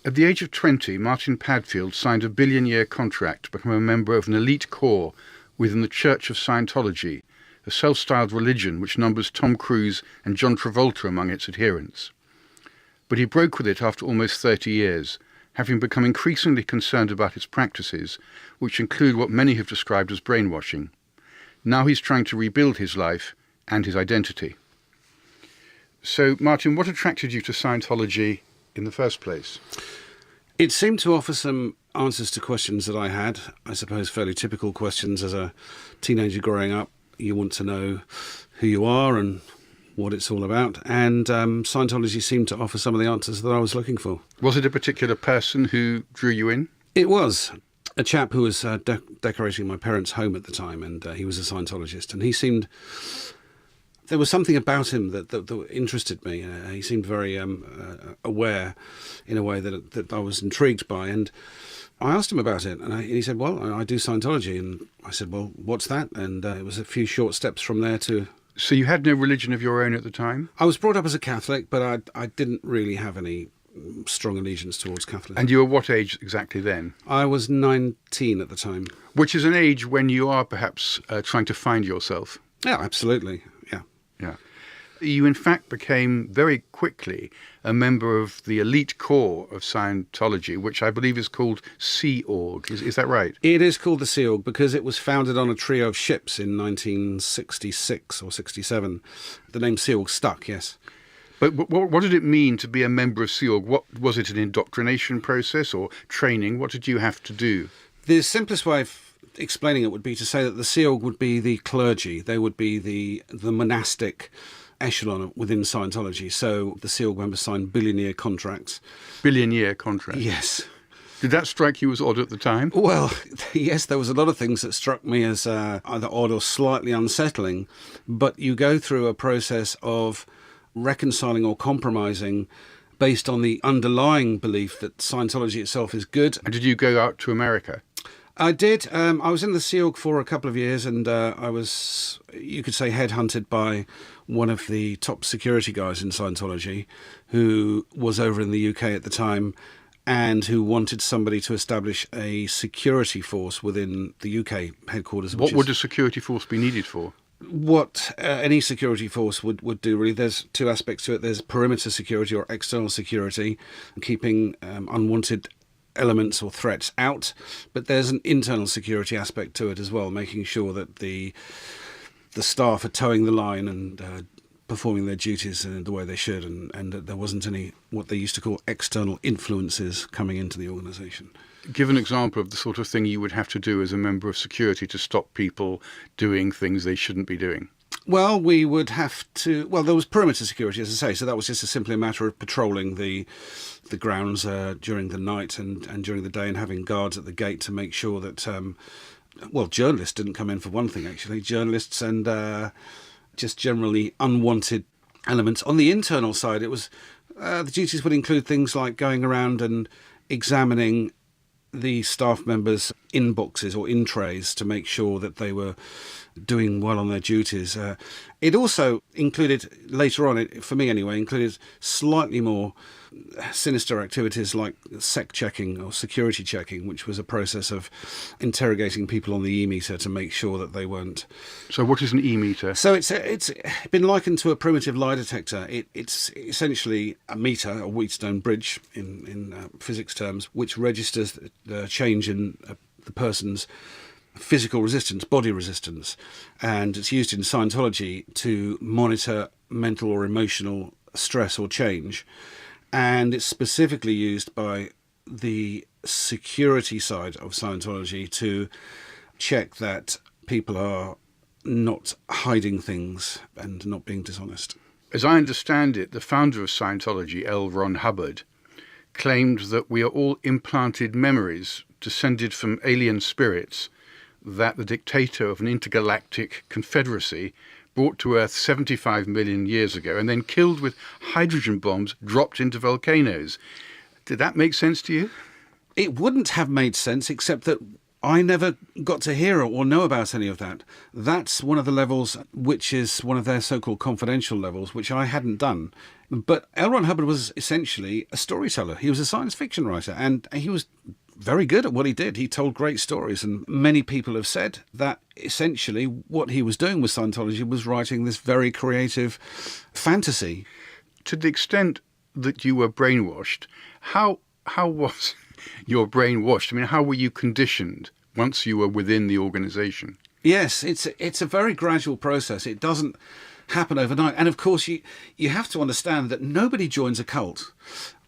At the age of 20, Martin Padfield signed a billion-year contract to become a member of an elite corps within the Church of Scientology, a self-styled religion which numbers Tom Cruise and John Travolta among its adherents. But he broke with it after almost 30 years, having become increasingly concerned about its practices, which include what many have described as brainwashing. Now he's trying to rebuild his life and his identity. So, Martin, what attracted you to Scientology in the first place? It seemed to offer some answers to questions that I had, I suppose fairly typical questions as a teenager growing up. You want to know who you are and what it's all about, and Scientology seemed to offer some of the answers that I was looking for. Was it a particular person who drew you in? It was a chap who was decorating my parents' home at the time, and he was a Scientologist, and he seemed... There was something about him that interested me. He seemed very aware in a way that I was intrigued by. And I asked him about it, and he said, well, I do Scientology. And I said, well, what's that? And it was a few short steps from there to... So you had no religion of your own at the time? I was brought up as a Catholic, but I didn't really have any strong allegiance towards Catholicism. And you were what age exactly then? I was 19 at the time. Which is an age when you are perhaps trying to find yourself. Yeah, absolutely. Yeah. You, in fact, became very quickly a member of the elite corps of Scientology, which I believe is called Sea Org. Is that right? It is called the Sea Org because it was founded on a trio of ships in 1966 or 67. The name Sea Org stuck, yes. But what did it mean to be a member of Sea Org? What, was it an indoctrination process or training? What did you have to do? The simplest way of explaining it would be to say that the Sea Org would be the clergy. They would be the monastic echelon within Scientology. So the Sea Org members signed billion-year contracts. Billion-year contracts? Yes. Did that strike you as odd at the time? Well, yes, there was a lot of things that struck me as either odd or slightly unsettling. But you go through a process of reconciling or compromising based on the underlying belief that Scientology itself is good. And did you go out to America? I did. I was in the Sea Org for a couple of years, and I was, you could say, headhunted by one of the top security guys in Scientology, who was over in the UK at the time, and who wanted somebody to establish a security force within the UK headquarters. What would a security force be needed for? What any security force would do, really. There's two aspects to it. There's perimeter security or external security, keeping unwanted elements or threats out, but there's an internal security aspect to it as well, making sure that the staff are towing the line and performing their duties in the way they should, and that there wasn't any what they used to call external influences coming into the organisation. Give an example of the sort of thing you would have to do as a member of security to stop people doing things they shouldn't be doing. Well, we would have to... Well, there was perimeter security, as I say, so that was just simply a matter of patrolling the grounds during the night and during the day, and having guards at the gate to make sure that... well, journalists didn't come in, for one thing, actually. Journalists and just generally unwanted elements. On the internal side, it was... the duties would include things like going around and examining the staff members' inboxes or in trays to make sure that they were doing well on their duties. It also included, later on, for me anyway, included slightly more sinister activities like sec checking or security checking, which was a process of interrogating people on the e-meter to make sure that they weren't... So what is an e-meter? So it's been likened to a primitive lie detector. It's essentially a meter, a Wheatstone bridge in physics terms, which registers the change in the person's physical resistance, body resistance, and it's used in Scientology to monitor mental or emotional stress or change, and it's specifically used by the security side of Scientology to check that people are not hiding things and not being dishonest. As I understand it, the founder of Scientology, L Ron Hubbard, claimed that we are all implanted memories descended from alien spirits that the dictator of an intergalactic confederacy brought to Earth 75 million years ago and then killed with hydrogen bombs dropped into volcanoes. Did that make sense to you? It wouldn't have made sense, except that I never got to hear or know about any of that. That's one of the levels, which is one of their so-called confidential levels, which I hadn't done. But L Ron Hubbard was essentially a storyteller. He was a science fiction writer, and he was very good at what he did. He told great stories, and many people have said that essentially what he was doing with Scientology was writing this very creative fantasy. To the extent that you were brainwashed, how was your brain washed? I mean, how were you conditioned once you were within the organisation? Yes, it's a very gradual process. It doesn't happen overnight. And of course, you have to understand that nobody joins a cult.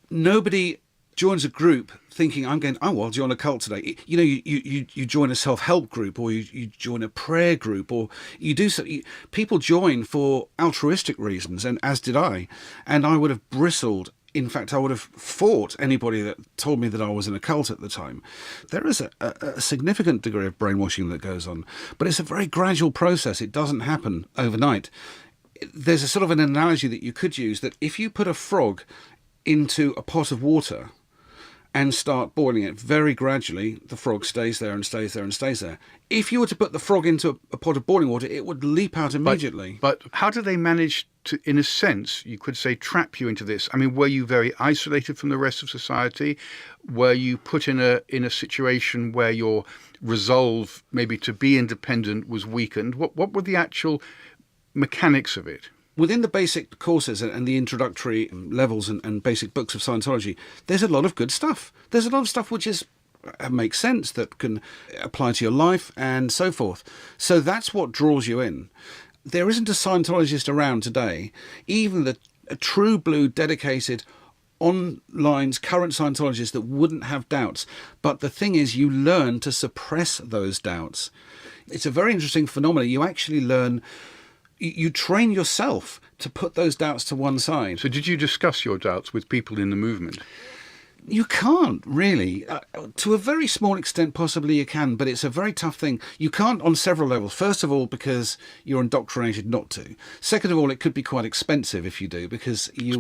Nobody joins a group thinking, I'll join a cult today. You know, you join a self-help group, or you join a prayer group, or you do so. People join for altruistic reasons, and as did I. And I would have bristled. In fact, I would have fought anybody that told me that I was in a cult at the time. There is a significant degree of brainwashing that goes on, but it's a very gradual process. It doesn't happen overnight. There's a sort of an analogy that you could use, that if you put a frog into a pot of water and start boiling it very gradually, the frog stays there and stays there and stays there. If you were to put the frog into a pot of boiling water, it would leap out immediately. But how do they manage to, in a sense, you could say, trap you into this? I mean, were you very isolated from the rest of society? Were you put in a situation where your resolve maybe to be independent was weakened? What were the actual mechanics of it? Within the basic courses and the introductory levels and basic books of Scientology, there's a lot of good stuff. There's a lot of stuff which makes sense, that can apply to your life and so forth. So that's what draws you in. There isn't a Scientologist around today, even a true blue dedicated online current Scientologist, that wouldn't have doubts. But the thing is, you learn to suppress those doubts. It's a very interesting phenomenon. You actually learn... You train yourself to put those doubts to one side. So did you discuss your doubts with people in the movement? You can't, really. To a very small extent, possibly you can, but it's a very tough thing. You can't on several levels. First of all, because you're indoctrinated not to. Second of all, it could be quite expensive if you do, because you...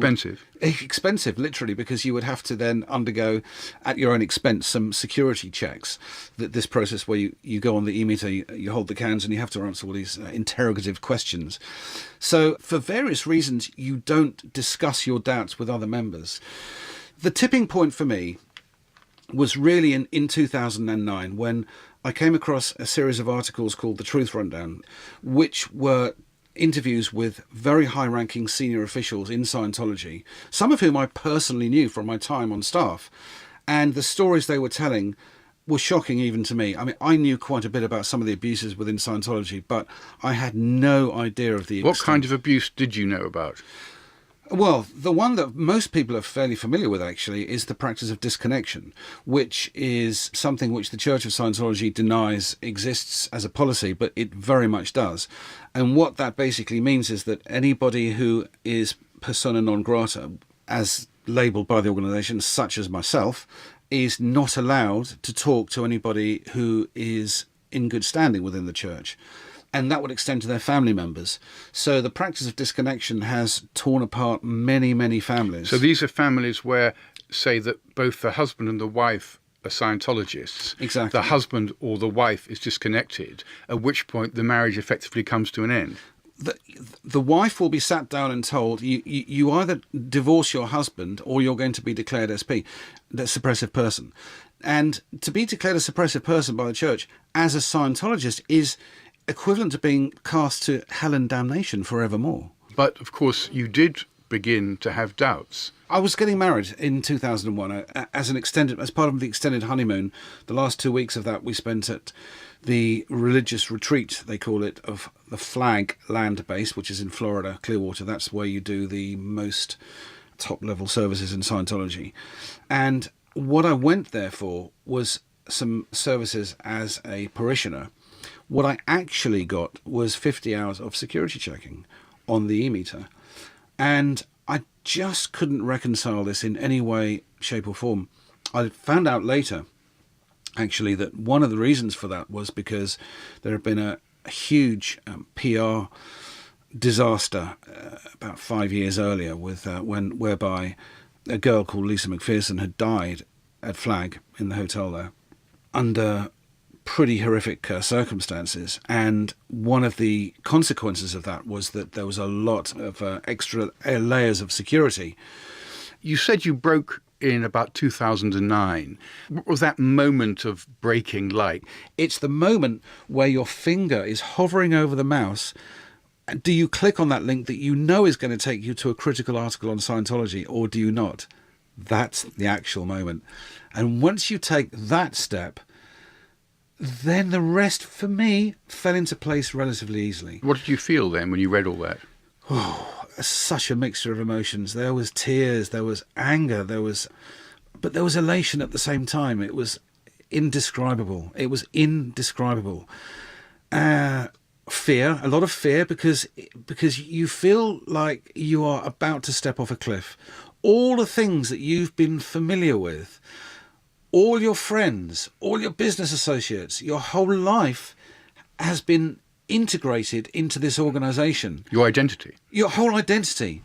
Expensive, literally, because you would have to then undergo, at your own expense, some security checks. This process where you go on the e-meter, you hold the cans, and you have to answer all these interrogative questions. So, for various reasons, you don't discuss your doubts with other members. The tipping point for me was really in 2009, when I came across a series of articles called The Truth Rundown, which were interviews with very high-ranking senior officials in Scientology, some of whom I personally knew from my time on staff. And the stories they were telling were shocking even to me. I mean, I knew quite a bit about some of the abuses within Scientology, but I had no idea of the extent. What kind of abuse did you know about? Well, the one that most people are fairly familiar with, actually, is the practice of disconnection, which is something which the Church of Scientology denies exists as a policy, but it very much does. And what that basically means is that anybody who is persona non grata, as labelled by the organisation, such as myself, is not allowed to talk to anybody who is in good standing within the Church. And that would extend to their family members. So the practice of disconnection has torn apart many, many families. So these are families where, say, that both the husband and the wife are Scientologists. Exactly. The husband or the wife is disconnected, at which point the marriage effectively comes to an end. The wife will be sat down and told, you either divorce your husband or you're going to be declared SP, the suppressive person. And to be declared a suppressive person by the Church as a Scientologist is equivalent to being cast to hell and damnation forevermore. But, of course, you did begin to have doubts. I was getting married in 2001 as part of the extended honeymoon. The last 2 weeks of that we spent at the religious retreat, they call it, of the Flag land base, which is in Florida, Clearwater. That's where you do the most top-level services in Scientology. And what I went there for was some services as a parishioner. What I actually got was 50 hours of security checking on the e-meter. And I just couldn't reconcile this in any way, shape or form. I found out later, actually, that one of the reasons for that was because there had been a huge PR disaster about 5 years earlier whereby a girl called Lisa McPherson had died at Flag in the hotel there under pretty horrific circumstances, and one of the consequences of that was that there was a lot of extra layers of security. You said you broke in about 2009. What was that moment of breaking like? It's the moment where your finger is hovering over the mouse. Do you click on that link that you know is going to take you to a critical article on Scientology, or do you not? That's the actual moment. And once you take that step, then the rest, for me, fell into place relatively easily. What did you feel then when you read all that? Oh, such a mixture of emotions. There was tears, there was anger, but there was elation at the same time. It was indescribable. It was indescribable. Fear, a lot of fear, because you feel like you are about to step off a cliff. All the things that you've been familiar with, all your friends, all your business associates, your whole life has been integrated into this organisation. Your identity. Your whole identity.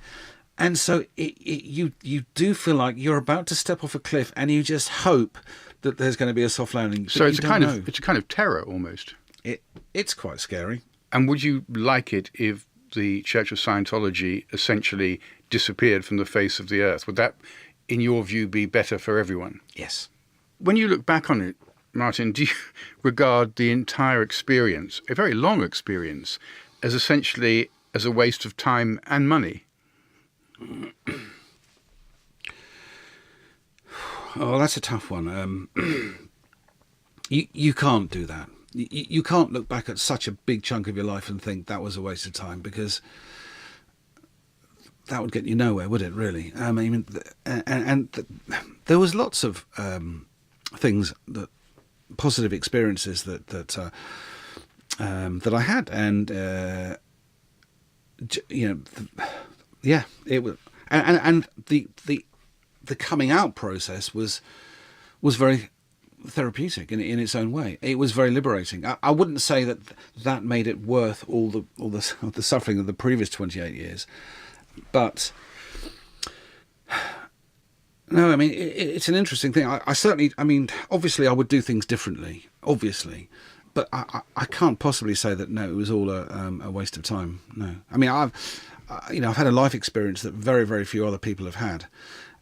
And so you do feel like you're about to step off a cliff, and you just hope that there's going to be a soft landing. So it's a kind of terror almost. It's quite scary. And would you like it if the Church of Scientology essentially disappeared from the face of the earth? Would that, in your view, be better for everyone? Yes. When you look back on it, Martin, do you regard the entire experience, a very long experience, as essentially as a waste of time and money? Oh, that's a tough one. You can't do that. You can't look back at such a big chunk of your life and think that was a waste of time, because that would get you nowhere, would it, really? I mean, there was lots of things, positive experiences that I had, and it was, and the coming out process was very therapeutic in its own way. It was very liberating. I wouldn't say that made it worth all the suffering of the previous 28 years, but no, I mean, it's an interesting thing. I certainly, I mean, obviously I would do things differently, obviously, but I can't possibly say that, no, it was all a waste of time. No. I mean, I've had a life experience that very, very few other people have had.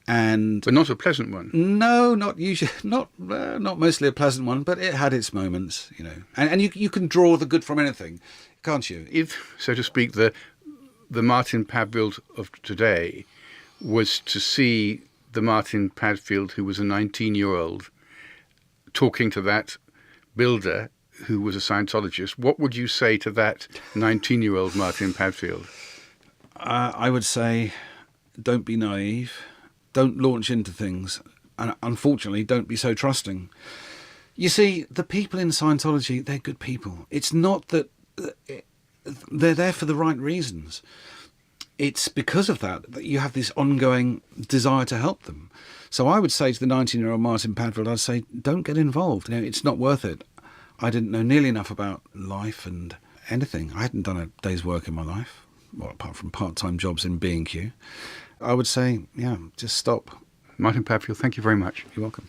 But not a pleasant one. No, not usually, not mostly a pleasant one, but it had its moments, you know. And you can draw the good from anything, can't you? If, so to speak, the Martin Padfield of today was to see the Martin Padfield who was a 19-year-old talking to that builder who was a Scientologist, what would you say to that 19-year-old Martin Padfield? I would say, don't be naive. Don't launch into things, and unfortunately, don't be so trusting. You see, the people in Scientology, they're good people. It's not that they're there for the right reasons. It's because of that you have this ongoing desire to help them. So I would say to the 19-year-old Martin Padfield, I'd say, don't get involved. You know, it's not worth it. I didn't know nearly enough about life and anything. I hadn't done a day's work in my life, well, apart from part-time jobs in B&Q. I would say, yeah, just stop. Martin Padfield, thank you very much. You're welcome.